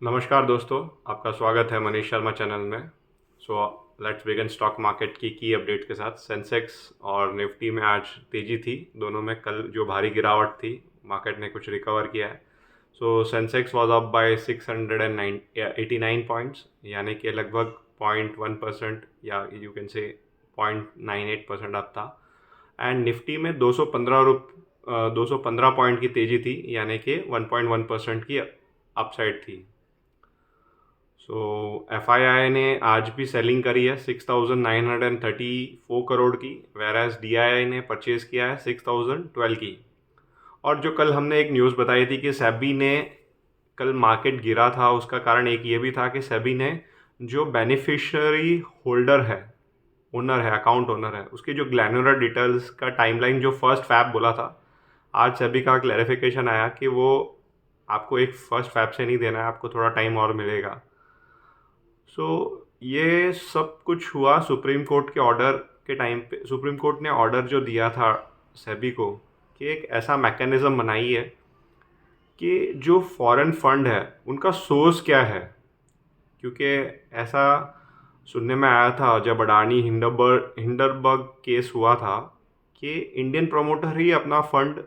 नमस्कार दोस्तों, आपका स्वागत है मनीष शर्मा चैनल में। So let's begin stock market की अपडेट के साथ। सेंसेक्स और निफ्टी में आज तेज़ी थी, दोनों में कल जो भारी गिरावट थी मार्केट ने कुछ रिकवर किया है। So Sensex was up by 689 points, यानी कि लगभग 0.1% या यू कैन से 0.98% अप था। एंड निफ्टी में 215 पॉइंट की तेज़ी थी, यानी कि 1.1% की अपसाइड थी। सो FII ने आज भी सेलिंग करी है 6,934 करोड़ की, वेराज DII ने परचेज़ किया है 6,012 की। और जो कल हमने एक न्यूज़ बताई थी कि सेबी ने, कल मार्केट गिरा था, उसका कारण एक ये भी था कि सेबी ने जो बेनिफिशियरी होल्डर है, ओनर है, अकाउंट ओनर है, उसकी जो ग्लैनुलर डिटेल्स का टाइमलाइन जो फर्स्ट फैब बोला था, आज सेबी का क्लैरिफिकेशन आया कि वो आपको एक फर्स्ट फैब से नहीं देना है, आपको थोड़ा टाइम और मिलेगा। सो ये सब कुछ हुआ सुप्रीम कोर्ट के ऑर्डर के टाइम पे। सुप्रीम कोर्ट ने ऑर्डर जो दिया था सेबी को कि एक ऐसा मैकेनिज़्म बनाई है कि जो फॉरेन फंड है उनका सोर्स क्या है, क्योंकि ऐसा सुनने में आया था जब अडानी हिंडरबर्ग केस हुआ था कि इंडियन प्रमोटर ही अपना फंड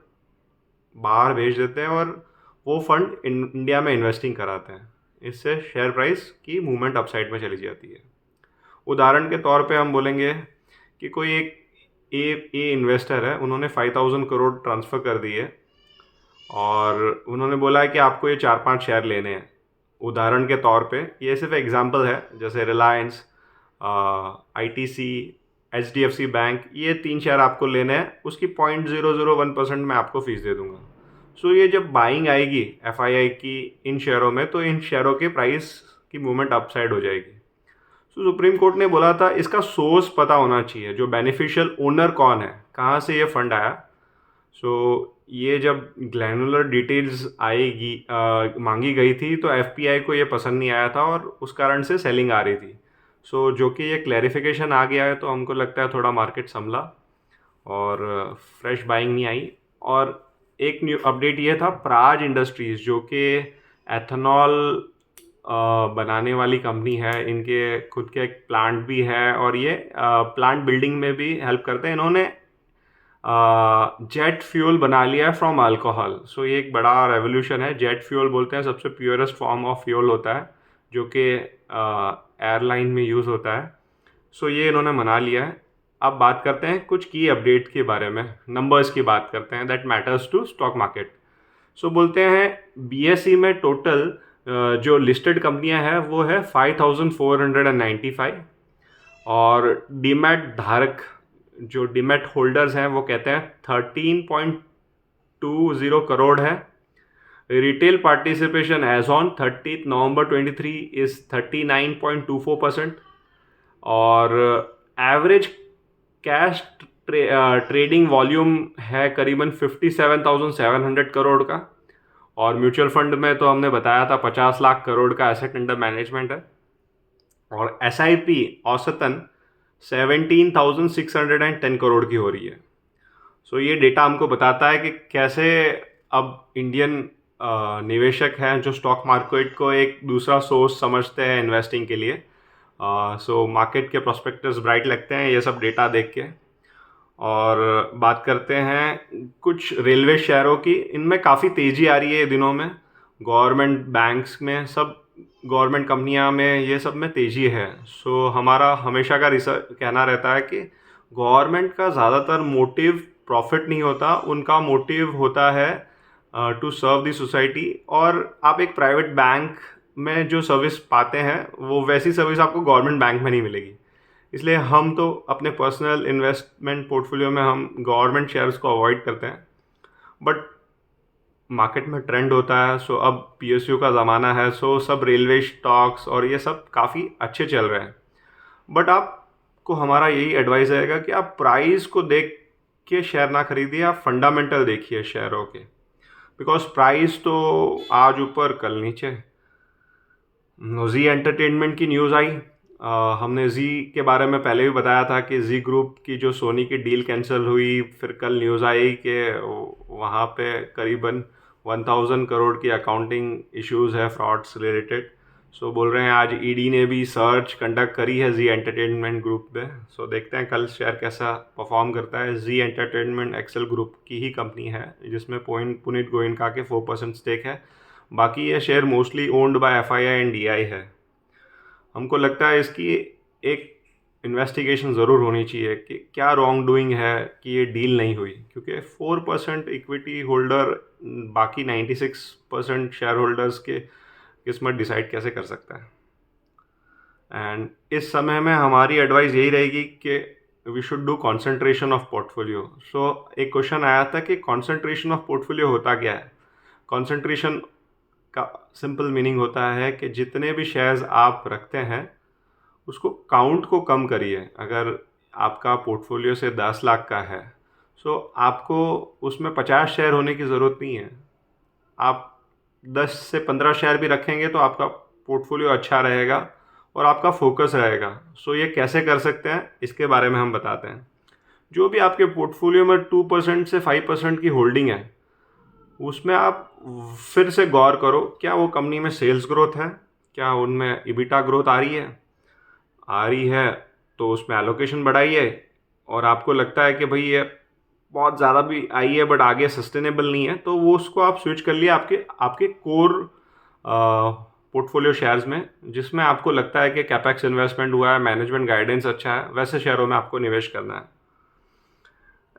बाहर भेज देते हैं और वो फंड इंडिया में इन्वेस्टिंग कराते हैं। इससे शेयर प्राइस की मूवमेंट अपसाइड में चली जाती है। उदाहरण के तौर पे हम बोलेंगे कि कोई एक ए इन्वेस्टर है, उन्होंने 5,000 करोड़ ट्रांसफ़र कर दिए और उन्होंने बोला है कि आपको ये 4-5 शेयर लेने हैं। उदाहरण के तौर पे ये सिर्फ एग्जांपल है, जैसे रिलायंस, ITC, HDFC बैंक, ये 3 शेयर आपको लेने हैं, उसकी 0.001% मैं आपको फीस दे दूंगा। सो ये जब बाइंग आएगी FII की इन शेयरों में, तो इन शेयरों के प्राइस की मूवमेंट अपसाइड हो जाएगी। सो सुप्रीम कोर्ट ने बोला था इसका सोर्स पता होना चाहिए, जो बेनिफिशियल ओनर कौन है, कहाँ से ये फंड आया। सो ये जब ग्लैनुलर डिटेल्स आएगी मांगी गई थी, तो FPI को ये पसंद नहीं आया था और उस कारण से सेलिंग आ रही थी। सो जो कि ये क्लैरिफिकेशन आ गया है, तो हमको लगता है थोड़ा मार्केट संभला और फ्रेश बाइंग नहीं आई। और एक न्यू अपडेट ये था, प्राज इंडस्ट्रीज़ जो कि एथेनॉल बनाने वाली कंपनी है, इनके खुद के एक प्लांट भी है और ये प्लांट बिल्डिंग में भी हेल्प करते हैं। इन्होंने जेट फ्यूल बना लिया है फ्रॉम अल्कोहल। सो ये एक बड़ा रेवोल्यूशन है। जेट फ्यूल बोलते हैं सबसे प्योरेस्ट फॉर्म ऑफ फ्यूल होता है, जो कि एयरलाइन में यूज़ होता है। सो ये इन्होंने बना लिया है। अब बात करते हैं कुछ की अपडेट के बारे में, नंबर्स की बात करते हैं that matters to stock market. So बोलते हैं BSE में टोटल जो लिस्टेड कंपनियां हैं वो है 5,495 और डीमैट धारक, जो डीमैट होल्डर्स हैं, वो कहते हैं 13.20 करोड़ है। Retail participation as on 30 November 23 is 39.24% और एवरेज कैश ट्रेडिंग वॉल्यूम है करीबन 57,700 करोड़ का। और म्यूचुअल फंड में तो हमने बताया था 50 लाख करोड़ का एसेट अंडर मैनेजमेंट है। और SIP औसतन 17,610 करोड़ की हो रही है। सो ये डेटा हमको बताता है कि कैसे अब इंडियन निवेशक हैं जो स्टॉक मार्केट को एक दूसरा सोर्स समझते हैं इन्वेस्टिंग के लिए। सो मार्केट के प्रोस्पेक्टस ब्राइट लगते हैं ये सब डेटा देख के। और बात करते हैं कुछ रेलवे शेयरों की, इनमें काफ़ी तेज़ी आ रही है दिनों में। गवर्नमेंट बैंक्स में, सब गवर्नमेंट कंपनियां में, ये सब में तेज़ी है। सो हमारा हमेशा का रिसर्च कहना रहता है कि गवर्नमेंट का ज़्यादातर मोटिव प्रॉफिट नहीं होता, उनका मोटिव होता है टू सर्व द सोसाइटी। और आप एक प्राइवेट बैंक में जो सर्विस पाते हैं, वो वैसी सर्विस आपको गवर्नमेंट बैंक में नहीं मिलेगी। इसलिए हम तो अपने पर्सनल इन्वेस्टमेंट पोर्टफोलियो में हम गवर्नमेंट शेयर्स को अवॉइड करते हैं। बट मार्केट में ट्रेंड होता है, सो अब PSU का ज़माना है, सो सब रेलवे स्टॉक्स और ये सब काफ़ी अच्छे चल रहे हैं। बट आपको हमारा यही एडवाइस रहेगा कि आप प्राइस को देख के शेयर ना खरीदिए, आप फंडामेंटल देखिए शेयरों के, बिकॉज प्राइस तो आज ऊपर कल नीचे। जी एंटरटेनमेंट की न्यूज़ आई। हमने जी के बारे में पहले भी बताया था कि जी ग्रुप की जो सोनी की डील कैंसिल हुई, फिर कल न्यूज़ आई कि वहाँ पे करीबन 1000 करोड़ की अकाउंटिंग इश्यूज़ है फ्रॉड्स रिलेटेड। सो बोल रहे हैं आज ईडी ने भी सर्च कंडक्ट करी है जी एंटरटेनमेंट ग्रुप पे। सो देखते हैं कल शेयर कैसा परफॉर्म करता है। जी एंटरटेनमेंट एक्सेल ग्रुप की ही कंपनी है जिसमें पुनीत गोयनका के 4% स्टेक है। बाकी ये share mostly owned by FII and DI है। हमको लगता है इसकी एक इन्वेस्टिगेशन ज़रूर होनी चाहिए कि क्या रॉन्ग डूइंग है कि ये डील नहीं हुई, क्योंकि 4% इक्विटी होल्डर बाकी 96% शेयर होल्डर्स के किस्मत डिसाइड कैसे कर सकता है। एंड इस समय में हमारी एडवाइस यही रहेगी कि we should do concentration of portfolio. So एक क्वेश्चन आया था कि कॉन्सेंट्रेशन ऑफ पोर्टफोलियो होता क्या है। कॉन्सेंट्रेशन का सिंपल मीनिंग होता है कि जितने भी शेयर्स आप रखते हैं उसको काउंट को कम करिए। अगर आपका पोर्टफोलियो से 10 लाख का है, सो आपको उसमें 50 शेयर होने की ज़रूरत नहीं है। आप 10 से 15 शेयर भी रखेंगे तो आपका पोर्टफोलियो अच्छा रहेगा और आपका फोकस रहेगा। सो ये कैसे कर सकते हैं इसके बारे में हम बताते हैं। जो भी आपके पोर्टफोलियो में 2% से 5% की होल्डिंग है, उसमें आप फिर से गौर करो क्या वो कंपनी में सेल्स ग्रोथ है, क्या उनमें EBITDA ग्रोथ आ रही है तो उसमें एलोकेशन बढ़ाइए। और आपको लगता है कि भाई ये बहुत ज़्यादा भी आई है बट आगे सस्टेनेबल नहीं है, तो वो उसको आप स्विच कर लिए आपके आपके कोर पोर्टफोलियो शेयर्स में, जिसमें आपको लगता है कि कैपेक्स इन्वेस्टमेंट हुआ है, मैनेजमेंट गाइडेंस अच्छा है, वैसे शेयरों में आपको निवेश करना है।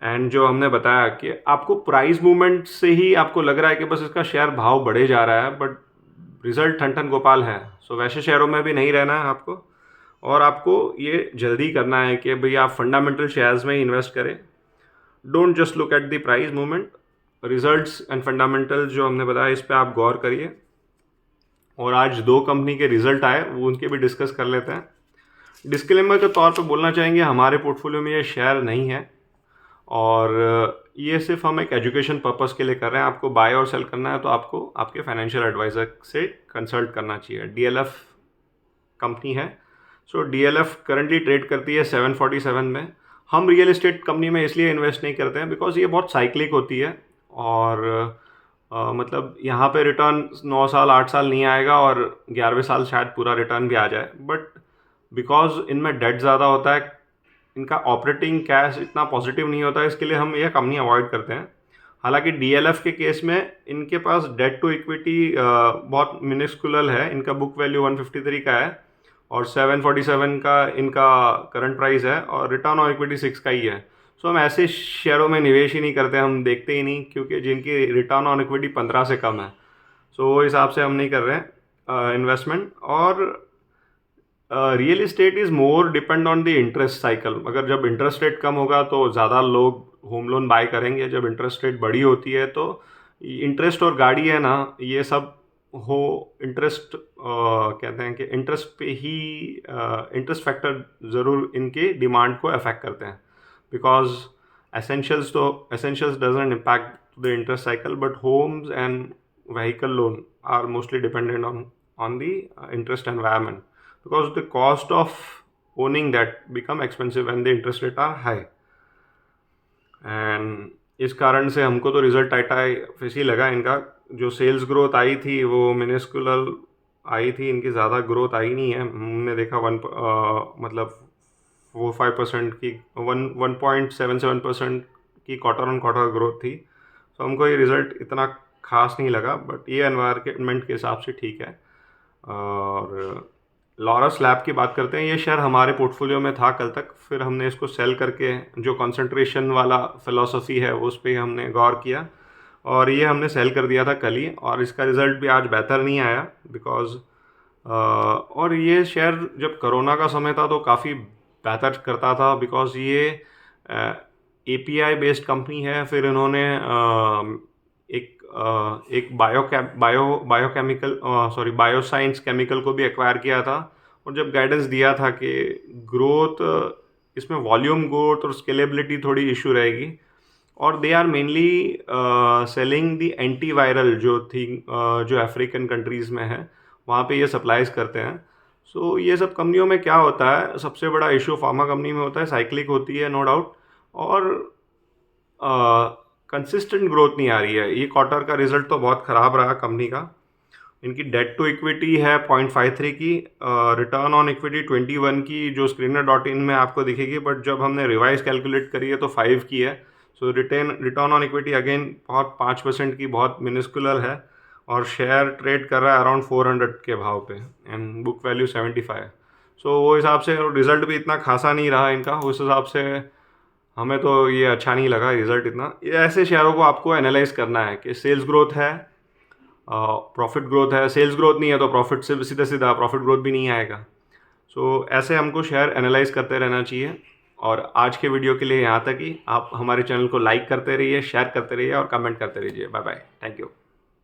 एंड जो हमने बताया कि आपको प्राइस मूवमेंट से ही आपको लग रहा है कि बस इसका शेयर भाव बढ़े जा रहा है, बट रिजल्ट ठन ठन गोपाल है। सो वैसे शेयरों में भी नहीं रहना है आपको, और आपको ये जल्दी करना है कि भाई आप फंडामेंटल शेयर्स में ही इन्वेस्ट करें। Don't just look at the price movement, results and fundamental जो हमने बताया इस पर आप गौर करिए। और आज 2 कंपनी के रिजल्ट आए, वो उनके भी डिस्कस कर लेते हैं। डिस्क्लेमर के तौर पे बोलना चाहेंगे हमारे पोर्टफोलियो में ये शेयर नहीं है, और ये सिर्फ हम एक एजुकेशन पर्पस के लिए कर रहे हैं। आपको बाय और सेल करना है तो आपको आपके फाइनेंशियल एडवाइज़र से कंसल्ट करना चाहिए। DLF कंपनी है। सो DLF करंटली ट्रेड करती है 747 में। हम रियल एस्टेट कंपनी में इसलिए इन्वेस्ट नहीं करते हैं बिकॉज ये बहुत साइक्लिक होती है, और मतलब यहाँ पे रिटर्न 9 साल 8 साल नहीं आएगा और 11वें साल शायद पूरा रिटर्न भी आ जाए, बट बिकॉज इनमें डेट ज़्यादा होता है, इनका ऑपरेटिंग कैश इतना पॉजिटिव नहीं होता है, इसके लिए हम ये कंपनी अवॉइड करते हैं। हालांकि DLF के केस में इनके पास डेट टू इक्विटी बहुत मिनिस्कुलर है। इनका बुक वैल्यू 153 का है और 747 का इनका करंट प्राइस है, और रिटर्न ऑन इक्विटी 6 का ही है। सो हम ऐसे शेयरों में निवेश ही नहीं करते, हम देखते ही नहीं, क्योंकि जिनकी रिटर्न ऑन इक्विटी 15 से कम है। सो वो हिसाब से हम नहीं कर रहे हैं इन्वेस्टमेंट। और real estate is more depend on the interest cycle. अगर जब इंटरेस्ट रेट कम होगा तो ज़्यादा लोग होम लोन बाय करेंगे, जब इंटरेस्ट रेट बड़ी होती है तो इंटरेस्ट और गाड़ी है ना, ये सब हो इंटरेस्ट कहते हैं कि इंटरेस्ट पे ही इंटरेस्ट फैक्टर ज़रूर इनके डिमांड को अफेक्ट करते हैं, because essentials doesn't impact the interest cycle, but homes and vehicle loan are mostly dependent on the interest environment, because the cost of owning that become expensive when the interest rate are high. and इस कारण से हमको तो result ऐसा ही लगा। इनका जो sales growth आई थी वो मिनिस्कुलर आई थी, इनकी ज़्यादा ग्रोथ आई नहीं है। हमने देखा मतलब 4-5% की 1.77% की क्वार्टर ऑन क्वार्टर ग्रोथ थी। तो हमको ये रिज़ल्ट इतना खास नहीं लगा, बट ये एनवायरनमेंट के हिसाब से ठीक है। और लॉरस लैब की बात करते हैं। ये शेयर हमारे पोर्टफोलियो में था कल तक, फिर हमने इसको सेल करके जो कंसंट्रेशन वाला फिलॉसफी है उस पर हमने गौर किया, और ये हमने सेल कर दिया था कल ही, और इसका रिज़ल्ट भी आज बेहतर नहीं आया बिकॉज और ये शेयर जब कोरोना का समय था तो काफ़ी बेहतर करता था, बिकॉज ये API बेस्ड कंपनी है। फिर इन्होंने एक बायोसाइंस केमिकल को भी एक्वायर किया था, और जब गाइडेंस दिया था कि ग्रोथ इसमें वॉल्यूम ग्रोथ और स्केलेबिलिटी थोड़ी इशू रहेगी, और they are mainly selling the antiviral जो अफ्रीकन कंट्रीज़ में है, वहाँ पे ये सप्लाईज करते हैं। सो ये सब कंपनियों में क्या होता है, सबसे बड़ा इशू फार्मा कंपनी में होता है, साइक्लिक होती है नो डाउट, और कंसिस्टेंट ग्रोथ नहीं आ रही है। ये क्वार्टर का रिजल्ट तो बहुत ख़राब रहा कंपनी का। इनकी डेट टू इक्विटी है 0.53 की, रिटर्न ऑन इक्विटी 21 की जो screener.in में आपको दिखेगी, बट जब हमने रिवाइज कैलकुलेट करी है तो 5 की है। सो रिटर्न ऑन इक्विटी अगेन बहुत 5% की बहुत मिनिस्कुलर है, और शेयर ट्रेड कर रहा है अराउंड 400 के भाव पे, एंड बुक वैल्यू 75। सो वो हिसाब से रिजल्ट भी इतना खासा नहीं रहा इनका, उस हिसाब से हमें तो ये अच्छा नहीं लगा रिजल्ट इतना। ये ऐसे शेयरों को आपको एनालाइज करना है कि सेल्स ग्रोथ है, प्रॉफिट ग्रोथ है, सेल्स ग्रोथ नहीं है तो प्रॉफिट से सीधा सीधा प्रॉफिट ग्रोथ भी नहीं आएगा। सो ऐसे हमको शेयर एनालाइज करते रहना चाहिए। और आज के वीडियो के लिए यहाँ तक ही। आप हमारे चैनल को लाइक करते रहिए, शेयर करते रहिए और कमेंट करते रहिए। Bye bye, thank you.